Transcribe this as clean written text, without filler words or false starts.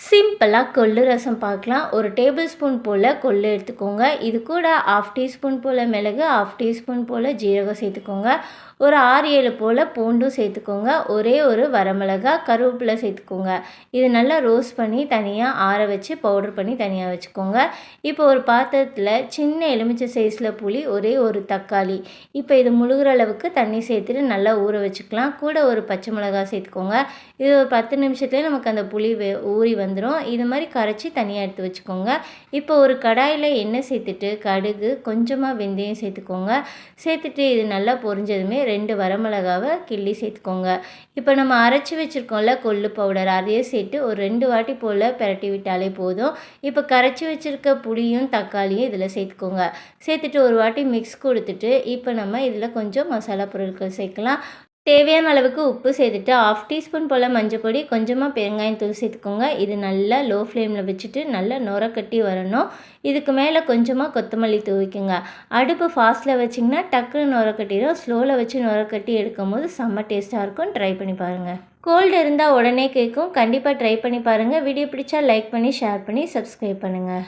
சிம்பிளாக கொள்ளு ரசம் பார்க்கலாம். ஒரு டேபிள் ஸ்பூன் போல் கொள்ளு எடுத்துக்கோங்க. இது கூட 1/2 டீஸ்பூன் போல் மிளகு, 1/2 டீஸ்பூன் போல் ஜீரகம் சேர்த்துக்கோங்க. ஒரு 6, 7 போல் பூண்டும் சேர்த்துக்கோங்க. ஒரே ஒரு வரமிளகா, கருவேப்பிலை சேர்த்துக்கோங்க. இது நல்லா ரோஸ்ட் பண்ணி தனியாக ஆற வச்சு பவுடர் பண்ணி தனியாக வச்சுக்கோங்க. இப்போ ஒரு பாத்திரத்தில் சின்ன எலுமிச்சை சைஸில் புளி, ஒரே ஒரு தக்காளி. இப்போ இது முழுகிற அளவுக்கு தண்ணி சேர்த்துட்டு நல்லா ஊற வச்சுக்கலாம். கூட ஒரு பச்சை மிளகாய் சேர்த்துக்கோங்க. இது ஒரு 10 நிமிஷத்துலேயே நமக்கு அந்த புளி ஊறி வந்துடும். இது மாதிரி கரைச்சி தனியாக எடுத்து வச்சுக்கோங்க. இப்போ ஒரு கடாயில் எண்ணெய் சேர்த்துட்டு கடுகு, கொஞ்சமாக வெந்தயம் சேர்த்துக்கோங்க. சேர்த்துட்டு இது நல்லா பொரிஞ்சதுமே 2 வரமிளகாவை கிள்ளி சேர்த்துக்கோங்க. இப்போ நம்ம அரைச்சி வச்சுருக்கோம்ல கொள்ளு பவுடர், அதையே சேர்த்து ஒரு 2 வாட்டி போல் பிரட்டி விட்டாலே போதும். இப்போ கரைச்சி வச்சுருக்க புளியும் தக்காளியும் இதில் சேர்த்துக்கோங்க. சேர்த்துட்டு ஒரு வாட்டி மிக்ஸ் கொடுத்துட்டு இப்போ நம்ம இதில் கொஞ்சம் மசாலா பொருட்கள் சேர்க்கலாம். தேவையான அளவுக்கு உப்பு சேர்த்துட்டு 1/2 டீஸ்பூன் போல் மஞ்சள், கொஞ்சமாக பெருங்காயத்தூள் சேர்த்துக்கோங்க. இது நல்லா லோ ஃப்ளேமில் வச்சுட்டு நல்லா நுரக்கட்டி வரணும். இதுக்கு மேலே கொஞ்சமாக கொத்தமல்லி தூவிக்குங்க. அடுப்பு ஃபாஸ்ட்டில் வச்சிங்கன்னா டக்குன்னு நுரக்கட்டிடும். ஸ்லோவில் வச்சு நுரக்கட்டி எடுக்கும் போது செம்ம டேஸ்ட்டாக இருக்கும். ட்ரை பண்ணி பாருங்கள். கோல்டு இருந்தால் உடனே கேட்கும். கண்டிப்பாக ட்ரை பண்ணி பாருங்கள். வீடியோ பிடிச்சா லைக் பண்ணி, ஷேர் பண்ணி, சப்ஸ்கிரைப் பண்ணுங்கள்.